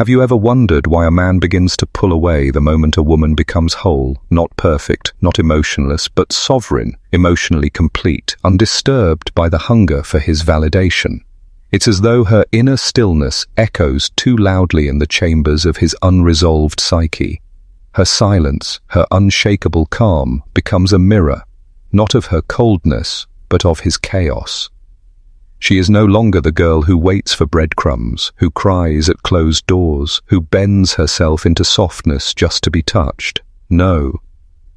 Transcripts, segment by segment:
Have you ever wondered why a man begins to pull away the moment a woman becomes whole, not perfect, not emotionless, but sovereign, emotionally complete, undisturbed by the hunger for his validation? It's as though her inner stillness echoes too loudly in the chambers of his unresolved psyche. Her silence, her unshakable calm, becomes a mirror, not of her coldness, but of his chaos. She is no longer the girl who waits for breadcrumbs, who cries at closed doors, who bends herself into softness just to be touched. No.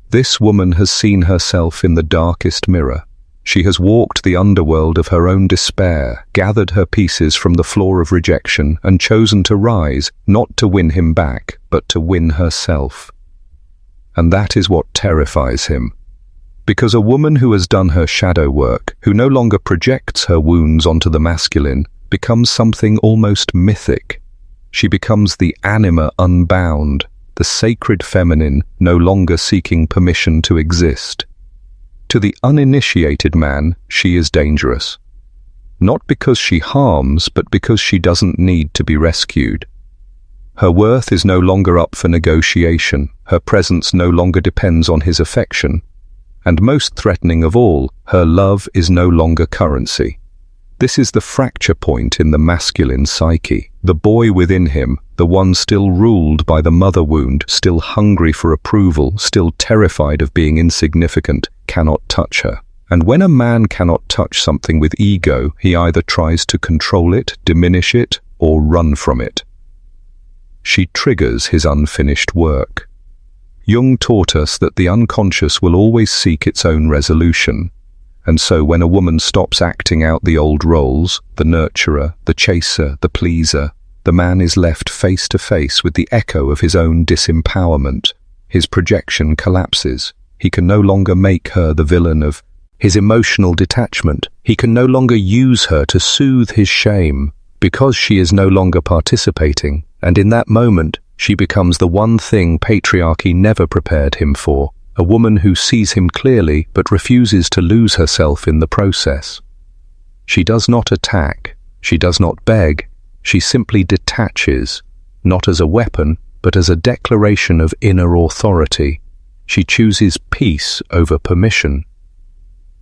This woman has seen herself in the darkest mirror. She has walked the underworld of her own despair, gathered her pieces from the floor of rejection, and chosen to rise, not to win him back, but to win herself. And that is what terrifies him. Because a woman who has done her shadow work, who no longer projects her wounds onto the masculine, becomes something almost mythic. She becomes the anima unbound, the sacred feminine no longer seeking permission to exist. To the uninitiated man, she is dangerous. Not because she harms, but because she doesn't need to be rescued. Her worth is no longer up for negotiation, her presence no longer depends on his affection. And most threatening of all, her love is no longer currency. This is the fracture point in the masculine psyche. The boy within him, the one still ruled by the mother wound, still hungry for approval, still terrified of being insignificant, cannot touch her. And when a man cannot touch something with ego, he either tries to control it, diminish it, or run from it. She triggers his unfinished work. Jung taught us that the unconscious will always seek its own resolution, and so when a woman stops acting out the old roles, the nurturer, the chaser, the pleaser, the man is left face to face with the echo of his own disempowerment. His projection collapses. He can no longer make her the villain of his emotional detachment. He can no longer use her to soothe his shame, because she is no longer participating, and in that moment, she becomes the one thing patriarchy never prepared him for, a woman who sees him clearly but refuses to lose herself in the process. She does not attack, she does not beg, she simply detaches, not as a weapon, but as a declaration of inner authority. She chooses peace over permission.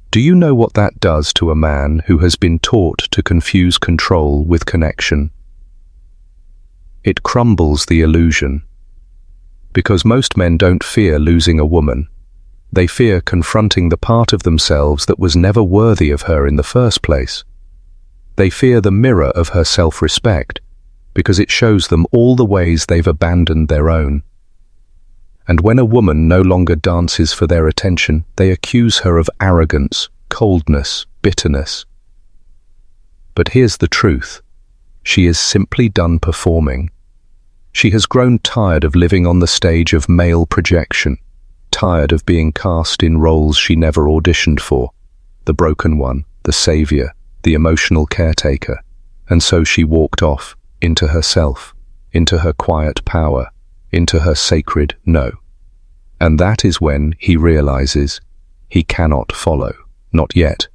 Do you know what that does to a man who has been taught to confuse control with connection? It crumbles the illusion. Because most men don't fear losing a woman. They fear confronting the part of themselves that was never worthy of her in the first place. They fear the mirror of her self-respect, because it shows them all the ways they've abandoned their own. And when a woman no longer dances for their attention, they accuse her of arrogance, coldness, bitterness. But here's the truth. She is simply done performing. She has grown tired of living on the stage of male projection, tired of being cast in roles she never auditioned for, the broken one, the savior, the emotional caretaker, and so she walked off, into herself, into her quiet power, into her sacred no. And that is when he realizes he cannot follow, not yet.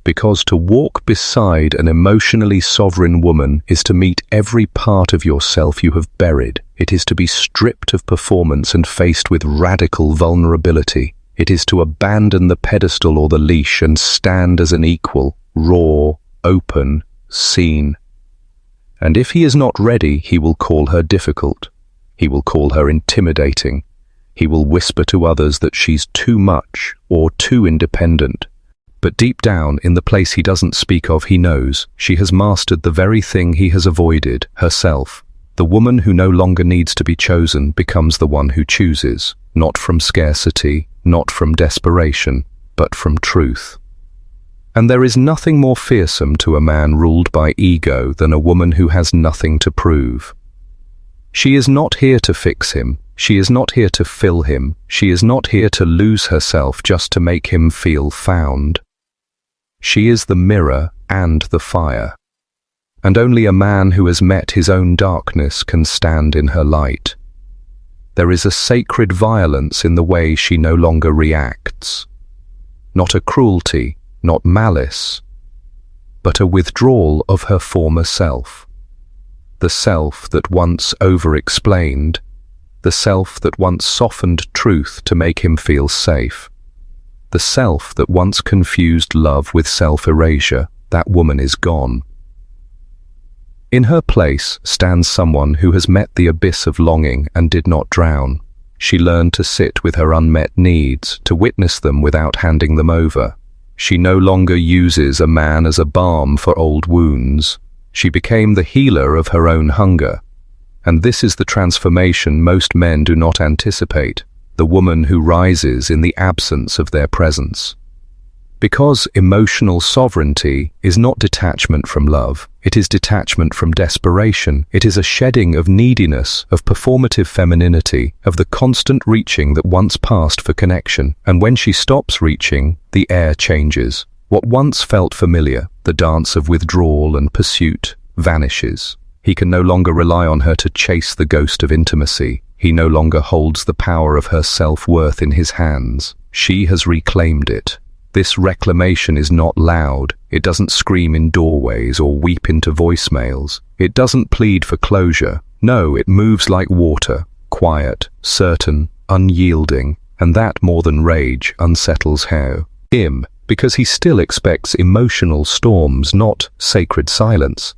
Because to walk beside an emotionally sovereign woman is to meet every part of yourself you have buried. It is to be stripped of performance and faced with radical vulnerability. It is to abandon the pedestal or the leash and stand as an equal, raw, open, seen. And if he is not ready, he will call her difficult. He will call her intimidating. He will whisper to others that she's too much or too independent. But deep down, in the place he doesn't speak of, he knows she has mastered the very thing he has avoided, herself. The woman who no longer needs to be chosen becomes the one who chooses, not from scarcity, not from desperation, but from truth. And there is nothing more fearsome to a man ruled by ego than a woman who has nothing to prove. She is not here to fix him. She is not here to fill him. She is not here to lose herself just to make him feel found. She is the mirror and the fire. And only a man who has met his own darkness can stand in her light. There is a sacred violence in the way she no longer reacts. Not a cruelty, not malice, but a withdrawal of her former self. the self that once over-explained, the self that once softened truth to make him feel safe, the self that once confused love with self-erasure. That woman is gone. In her place stands someone who has met the abyss of longing and did not drown. She learned to sit with her unmet needs, to witness them without handing them over. She no longer uses a man as a balm for old wounds. She became the healer of her own hunger. And this is the transformation most men do not anticipate, the woman who rises in the absence of their presence. Because emotional sovereignty is not detachment from love, it is detachment from desperation. It is a shedding of neediness, of performative femininity, of the constant reaching that once passed for connection. And when she stops reaching, the air changes. What once felt familiar, the dance of withdrawal and pursuit, vanishes. He can no longer rely on her to chase the ghost of intimacy. He no longer holds the power of her self-worth in his hands. She has reclaimed it. This reclamation is not loud. It doesn't scream in doorways or weep into voicemails. It doesn't plead for closure. No, it moves like water, quiet, certain, unyielding, and that more than rage unsettles him, because he still expects emotional storms, not sacred silence.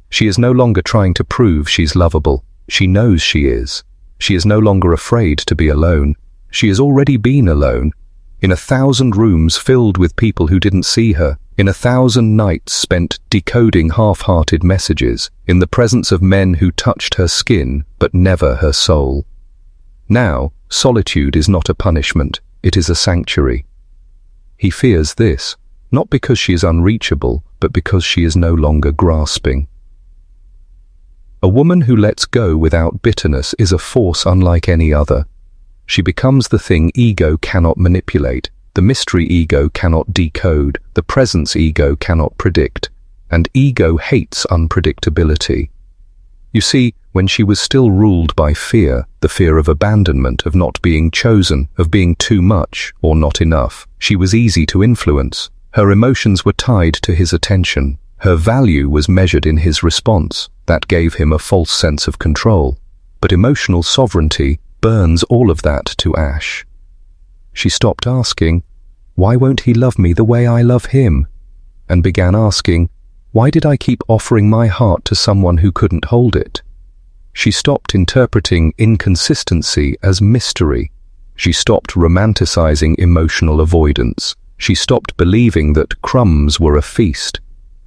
She is no longer trying to prove she's lovable. She knows she is. She is no longer afraid to be alone. She has already been alone. In 1,000 rooms filled with people who didn't see her, in 1,000 nights spent decoding half-hearted messages, in the presence of men who touched her skin but never her soul. Now, solitude is not a punishment, it is a sanctuary. He fears this, not because she is unreachable, but because she is no longer grasping. A woman who lets go without bitterness is a force unlike any other. She becomes the thing ego cannot manipulate, the mystery ego cannot decode, the presence ego cannot predict, and ego hates unpredictability. You see, when she was still ruled by fear, the fear of abandonment, of not being chosen, of being too much or not enough, she was easy to influence. Her emotions were tied to his attention. Her value was measured in his response. That gave him a false sense of control. But emotional sovereignty burns all of that to ash. She stopped asking, "Why won't he love me the way I love him?" and began asking, "Why did I keep offering my heart to someone who couldn't hold it?" She stopped interpreting inconsistency as mystery. She stopped romanticizing emotional avoidance. She stopped believing that crumbs were a feast.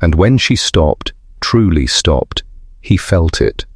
And when she stopped, truly stopped, he felt it.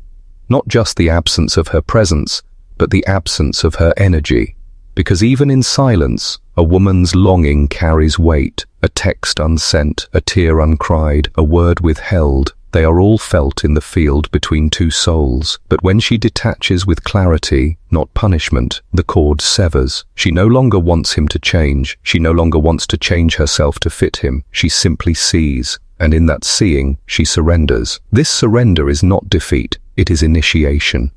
Not just the absence of her presence, but the absence of her energy. Because even in silence, a woman's longing carries weight. A text unsent, a tear uncried, a word withheld, they are all felt in the field between two souls. But when she detaches with clarity, not punishment, the cord severs. She no longer wants him to change. She no longer wants to change herself to fit him. She simply sees. And in that seeing, she surrenders. This surrender is not defeat, it is initiation.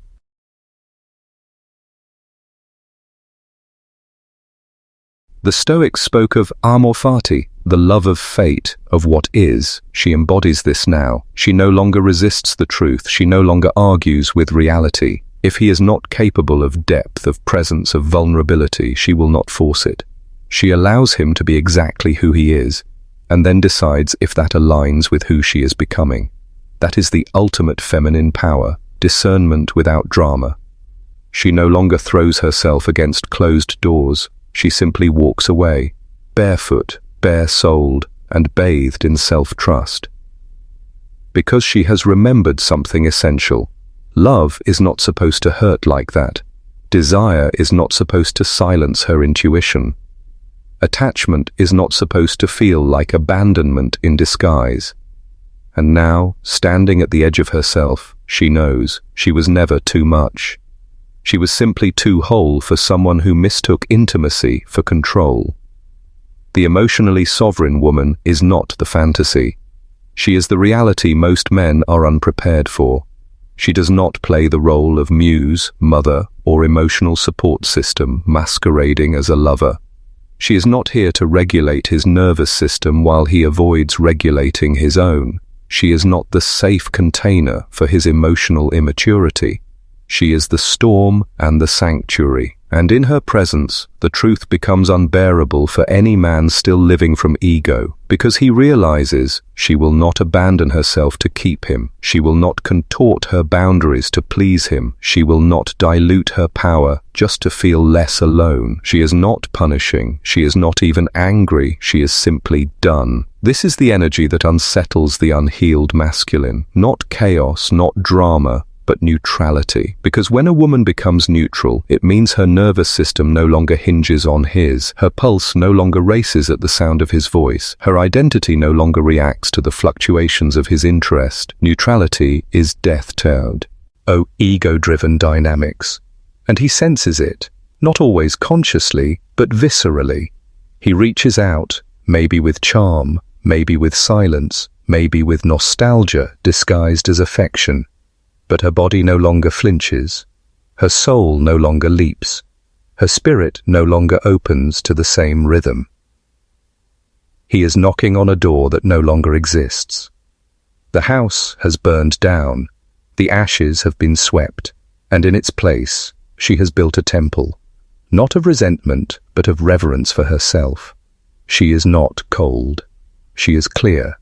The Stoics spoke of amor fati, the love of fate, of what is. She embodies this now. She no longer resists the truth. She no longer argues with reality. If he is not capable of depth, of presence, of vulnerability, she will not force it. She allows him to be exactly who he is, and then decides if that aligns with who she is becoming. That is the ultimate feminine power, discernment without drama. She no longer throws herself against closed doors. She simply walks away, barefoot, bare-souled, and bathed in self-trust. Because she has remembered something essential. Love is not supposed to hurt like that. Desire is not supposed to silence her intuition. Attachment is not supposed to feel like abandonment in disguise. And now, standing at the edge of herself, she knows she was never too much. She was simply too whole for someone who mistook intimacy for control. The emotionally sovereign woman is not the fantasy. She is the reality most men are unprepared for. She does not play the role of muse, mother, or emotional support system masquerading as a lover. She is not here to regulate his nervous system while he avoids regulating his own. She is not the safe container for his emotional immaturity. She is the storm and the sanctuary, and in her presence, the truth becomes unbearable for any man still living from ego, because he realizes she will not abandon herself to keep him. She will not contort her boundaries to please him. She will not dilute her power just to feel less alone. She is not punishing. She is not even angry. She is simply done. This is the energy that unsettles the unhealed masculine. Not chaos, not drama, but neutrality. Because when a woman becomes neutral, it means her nervous system no longer hinges on his. Her pulse no longer races at the sound of his voice. Her identity no longer reacts to the fluctuations of his interest. Neutrality is death-toad. Oh, ego-driven dynamics. And he senses it, not always consciously, but viscerally. He reaches out, maybe with charm, maybe with silence, maybe with nostalgia disguised as affection. But her body no longer flinches, her soul no longer leaps, her spirit no longer opens to the same rhythm. He is knocking on a door that no longer exists. The house has burned down, the ashes have been swept, and in its place she has built a temple, not of resentment, but of reverence for herself. She is not cold, she is clear.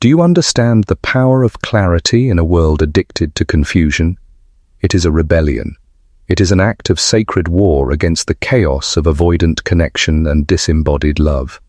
Do you understand the power of clarity in a world addicted to confusion? It is a rebellion. It is an act of sacred war against the chaos of avoidant connection and disembodied love.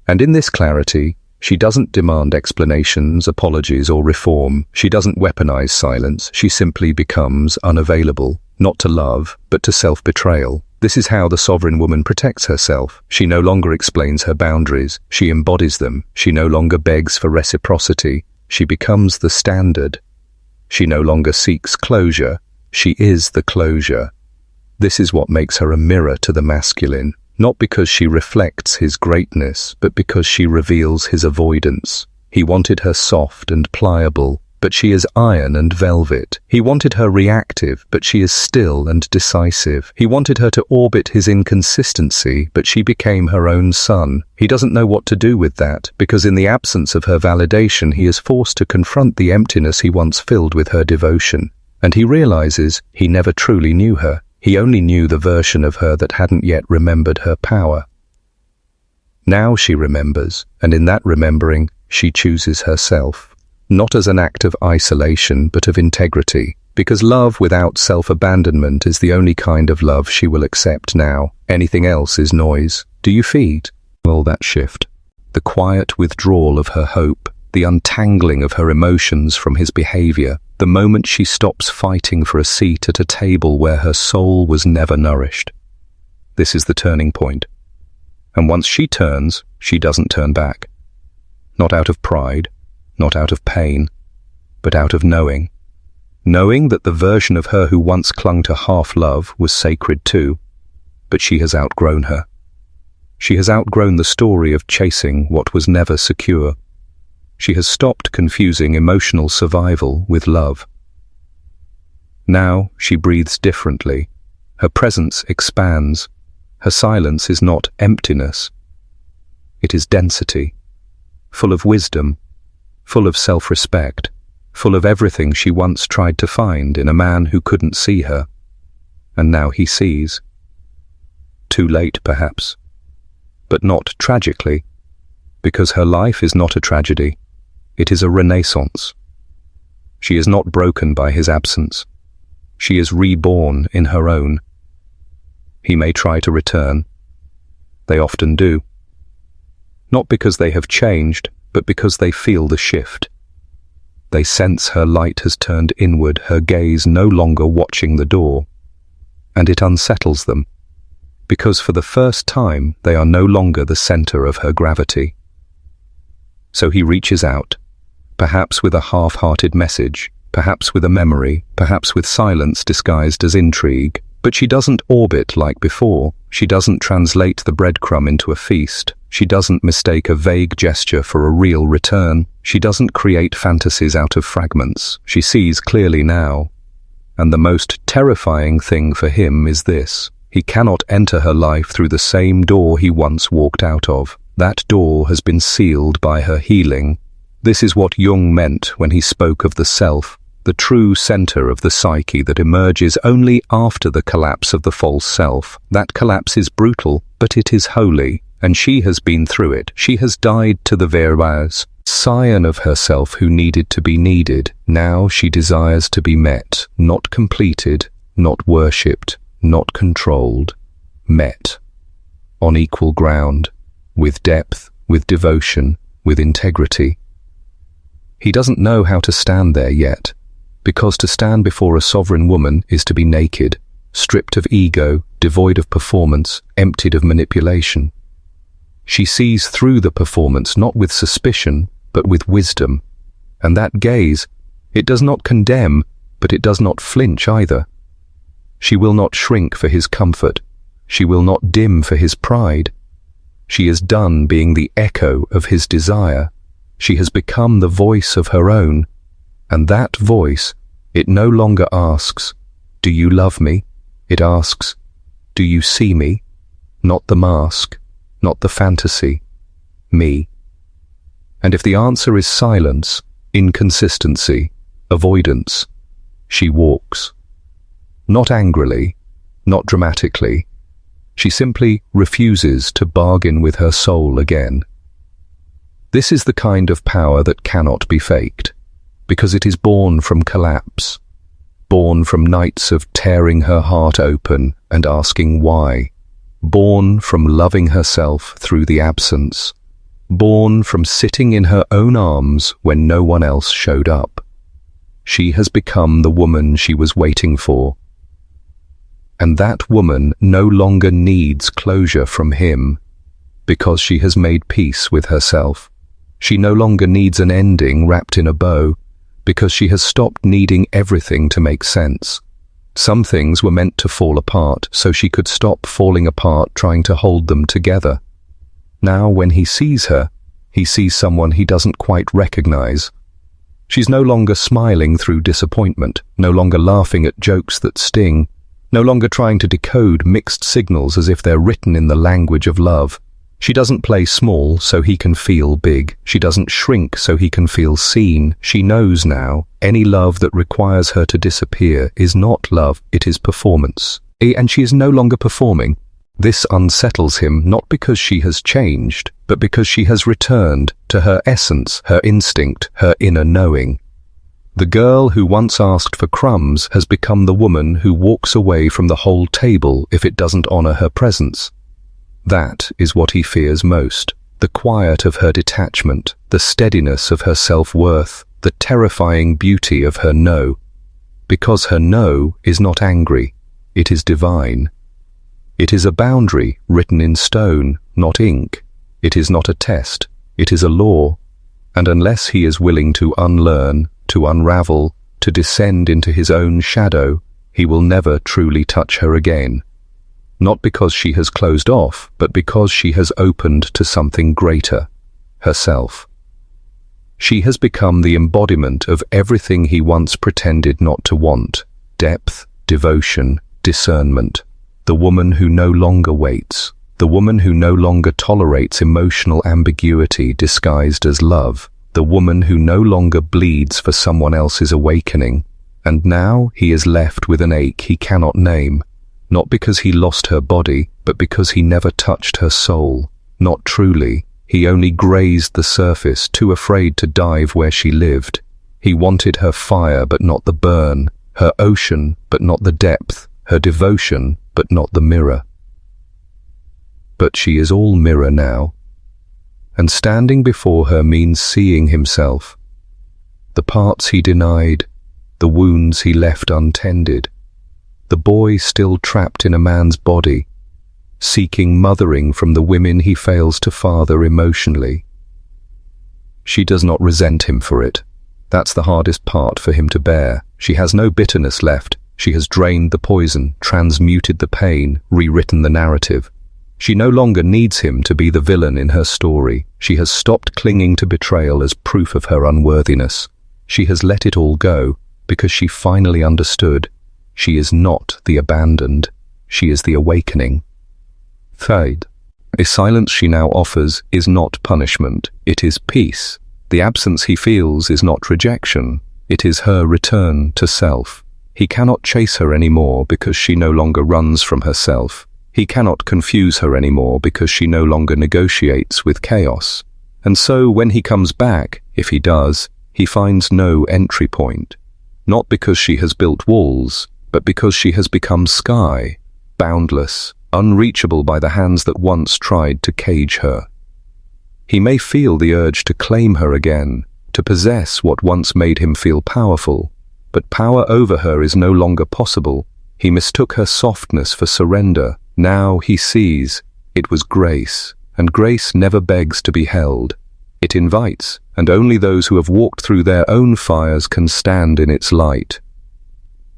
And in this clarity, she doesn't demand explanations, apologies, or reform. She doesn't weaponize silence. She simply becomes unavailable, not to love, but to self-betrayal. This is how the sovereign woman protects herself. She no longer explains her boundaries. She embodies them. She no longer begs for reciprocity. She becomes the standard. She no longer seeks closure. She is the closure. This is what makes her a mirror to the masculine, not because she reflects his greatness, but because she reveals his avoidance. He wanted her soft and pliable, but she is iron and velvet. He wanted her reactive, but she is still and decisive. He wanted her to orbit his inconsistency, but she became her own sun. He doesn't know what to do with that, because in the absence of her validation, he is forced to confront the emptiness he once filled with her devotion. And he realizes he never truly knew her. He only knew the version of her that hadn't yet remembered her power. Now she remembers, and in that remembering, she chooses herself. Not as an act of isolation, but of integrity, because love without self-abandonment is the only kind of love she will accept now. Anything else is noise. Do you feed? Well, that shift. The quiet withdrawal of her hope, the untangling of her emotions from his behavior, the moment she stops fighting for a seat at a table where her soul was never nourished. This is the turning point. And once she turns, she doesn't turn back. Not out of pride, not out of pain, but out of knowing. Knowing that the version of her who once clung to half-love was sacred too, but she has outgrown her. She has outgrown the story of chasing what was never secure. She has stopped confusing emotional survival with love. Now she breathes differently. Her presence expands. Her silence is not emptiness. It is density, full of wisdom, full of self-respect, full of everything she once tried to find in a man who couldn't see her. And now he sees. Too late, perhaps, but not tragically, because her life is not a tragedy. It is a renaissance. She is not broken by his absence. She is reborn in her own. He may try to return. They often do. Not because they have changed, but because they feel the shift. They sense her light has turned inward, her gaze no longer watching the door. And it unsettles them, because for the first time they are no longer the center of her gravity. So he reaches out, perhaps with a half-hearted message, perhaps with a memory, perhaps with silence disguised as intrigue. But she doesn't orbit like before. She doesn't translate the breadcrumb into a feast. She doesn't mistake a vague gesture for a real return. She doesn't create fantasies out of fragments. She sees clearly now. And the most terrifying thing for him is this: he cannot enter her life through the same door he once walked out of. That door has been sealed by her healing, This is what Jung meant when he spoke of the self, the true center of the psyche that emerges only after the collapse of the false self. That collapse is brutal, but it is holy, and she has been through it. She has died to the version of herself who needed to be needed. Now she desires to be met, not completed, not worshipped, not controlled, met. On equal ground, with depth, with devotion, with integrity. He doesn't know how to stand there yet, because to stand before a sovereign woman is to be naked, stripped of ego, devoid of performance, emptied of manipulation. She sees through the performance not with suspicion, but with wisdom. And that gaze, it does not condemn, but it does not flinch either. She will not shrink for his comfort. She will not dim for his pride. She is done being the echo of his desire. She has become the voice of her own. And that voice, it no longer asks, "Do you love me?" It asks, "Do you see me?" Not the mask, not the fantasy, me. And if the answer is silence, inconsistency, avoidance, she walks. Not angrily, not dramatically. She simply refuses to bargain with her soul again. This is the kind of power that cannot be faked, because it is born from collapse, born from nights of tearing her heart open and asking why, born from loving herself through the absence, born from sitting in her own arms when no one else showed up. She has become the woman she was waiting for. And that woman no longer needs closure from him, because she has made peace with herself. She no longer needs an ending wrapped in a bow, because she has stopped needing everything to make sense. Some things were meant to fall apart, so she could stop falling apart trying to hold them together. Now when he sees her, he sees someone he doesn't quite recognize. She's no longer smiling through disappointment, no longer laughing at jokes that sting, no longer trying to decode mixed signals as if they're written in the language of love. She doesn't play small so he can feel big. She doesn't shrink so he can feel seen. She knows now, any love that requires her to disappear is not love, it is performance. And she is no longer performing. This unsettles him not because she has changed, but because she has returned to her essence, her instinct, her inner knowing. The girl who once asked for crumbs has become the woman who walks away from the whole table if it doesn't honor her presence. That is what he fears most, the quiet of her detachment, the steadiness of her self-worth, the terrifying beauty of her no. Because her no is not angry, it is divine. It is a boundary written in stone, not ink. It is not a test, it is a law. And unless he is willing to unlearn, to unravel, to descend into his own shadow, he will never truly touch her again. Not because she has closed off, but because she has opened to something greater, herself. She has become the embodiment of everything he once pretended not to want: depth, devotion, discernment. The woman who no longer waits, the woman who no longer tolerates emotional ambiguity disguised as love, the woman who no longer bleeds for someone else's awakening. And now he is left with an ache he cannot name. Not because he lost her body, but because he never touched her soul. Not truly. He only grazed the surface, too afraid to dive where she lived. He wanted her fire, but not the burn, her ocean, but not the depth, her devotion, but not the mirror. But she is all mirror now. And standing before her means seeing himself. The parts he denied, the wounds he left untended. The boy still trapped in a man's body, seeking mothering from the women he fails to father emotionally. She does not resent him for it. That's the hardest part for him to bear. She has no bitterness left. She has drained the poison, transmuted the pain, rewritten the narrative. She no longer needs him to be the villain in her story. She has stopped clinging to betrayal as proof of her unworthiness. She has let it all go because she finally understood. She is not the abandoned, she is the awakening. Third, a silence she now offers is not punishment, it is peace. The absence he feels is not rejection, it is her return to self. He cannot chase her anymore because she no longer runs from herself. He cannot confuse her anymore because she no longer negotiates with chaos. And so when he comes back, if he does, he finds no entry point. Not because she has built walls, but because she has become sky, boundless, unreachable by the hands that once tried to cage her. He may feel the urge to claim her again, to possess what once made him feel powerful, but power over her is no longer possible. He mistook her softness for surrender. Now he sees it was grace, and grace never begs to be held. It invites, and only those who have walked through their own fires can stand in its light.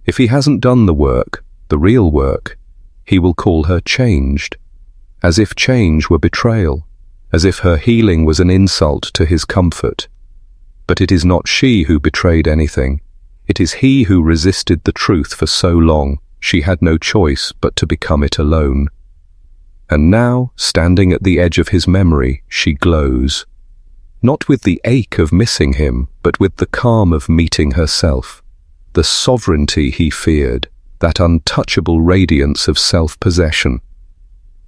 If he hasn't done the work, the real work, he will call her changed, as if change were betrayal, as if her healing was an insult to his comfort. But it is not she who betrayed anything. It is he who resisted the truth for so long. She had no choice but to become it alone. And now, standing at the edge of his memory, she glows. Not with the ache of missing him, but with the calm of meeting herself. The sovereignty he feared, that untouchable radiance of self-possession.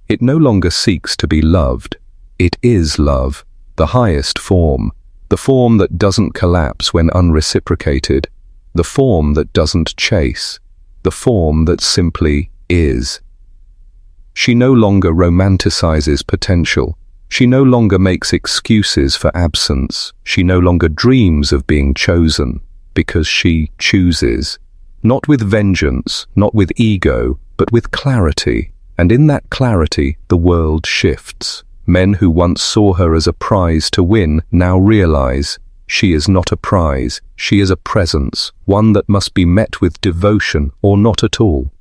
It no longer seeks to be loved. It is love, the highest form, the form that doesn't collapse when unreciprocated, the form that doesn't chase, the form that simply is. She no longer romanticizes potential. She no longer makes excuses for absence. She no longer dreams of being chosen, because she chooses. Not with vengeance, not with ego, but with clarity. And in that clarity, the world shifts. Men who once saw her as a prize to win now realize she is not a prize, she is a presence, one that must be met with devotion or not at all.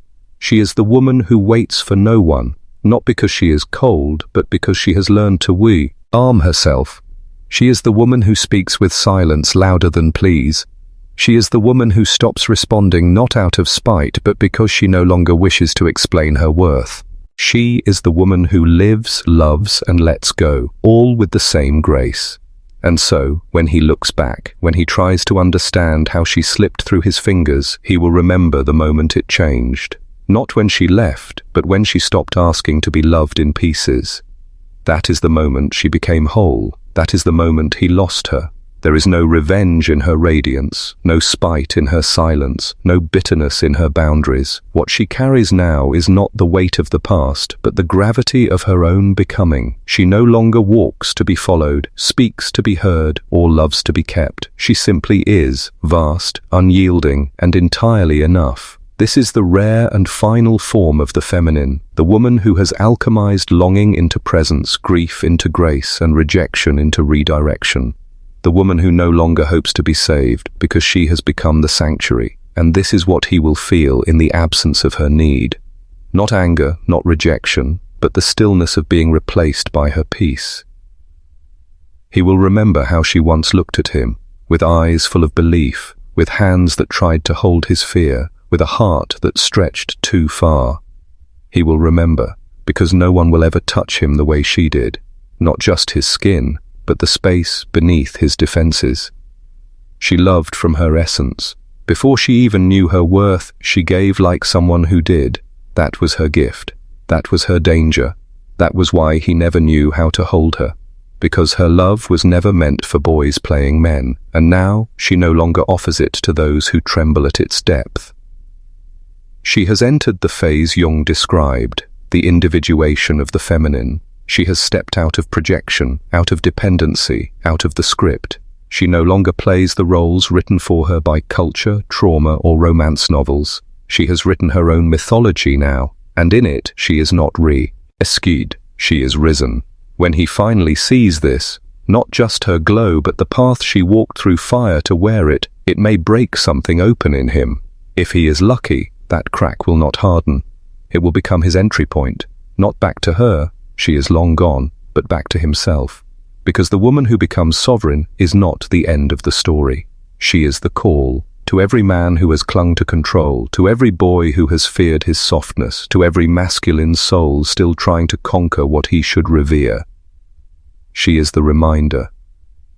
She is the woman who waits for no one, not because she is cold, but because she has learned to arm herself. She is the woman who speaks with silence louder than pleas. She is the woman who stops responding not out of spite, but because she no longer wishes to explain her worth. She is the woman who lives, loves, and lets go, all with the same grace. And so, when he looks back, when he tries to understand how she slipped through his fingers, he will remember the moment it changed. Not when she left, but when she stopped asking to be loved in pieces. That is the moment she became whole. That is the moment he lost her. There is no revenge in her radiance, no spite in her silence, no bitterness in her boundaries. What she carries now is not the weight of the past, but the gravity of her own becoming. She no longer walks to be followed, speaks to be heard, or loves to be kept. She simply is, vast, unyielding, and entirely enough. This is the rare and final form of the feminine, the woman who has alchemized longing into presence, grief into grace, and rejection into redirection. The woman who no longer hopes to be saved because she has become the sanctuary, and this is what he will feel in the absence of her need. Not anger, not rejection, but the stillness of being replaced by her peace. He will remember how she once looked at him, with eyes full of belief, with hands that tried to hold his fear, with a heart that stretched too far. He will remember, because no one will ever touch him the way she did, not just his skin, but the space beneath his defenses. She loved from her essence. Before she even knew her worth, she gave like someone who did. That was her gift. That was her danger. That was why he never knew how to hold her. Because her love was never meant for boys playing men, and now she no longer offers it to those who tremble at its depth. She has entered the phase Jung described, the individuation of the feminine. She has stepped out of projection, out of dependency, out of the script. She no longer plays the roles written for her by culture, trauma, or romance novels. She has written her own mythology now, and in it she is not rescued, she is risen. When he finally sees this, not just her glow but the path she walked through fire to wear it, it may break something open in him. If he is lucky, that crack will not harden. It will become his entry point, not back to her, she is long gone, but back to himself. Because the woman who becomes sovereign is not the end of the story. She is the call. To every man who has clung to control, to every boy who has feared his softness, to every masculine soul still trying to conquer what he should revere. She is the reminder.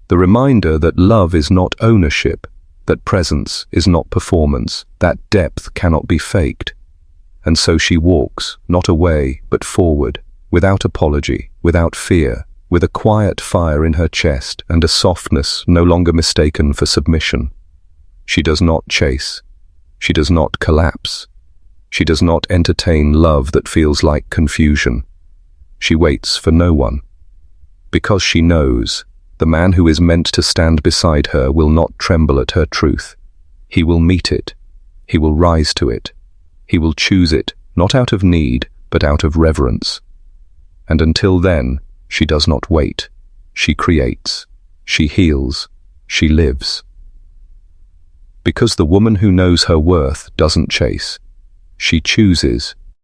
The reminder that love is not ownership, that presence is not performance, that depth cannot be faked. And so she walks, not away, but forward, without apology, without fear, with a quiet fire in her chest and a softness no longer mistaken for submission. She does not chase. She does not collapse. She does not entertain love that feels like confusion. She waits for no one. Because she knows, the man who is meant to stand beside her will not tremble at her truth. He will meet it. He will rise to it. He will choose it, not out of need, but out of reverence. And until then, she does not wait. She creates. She heals. She lives. Because the woman who knows her worth doesn't chase. She chooses.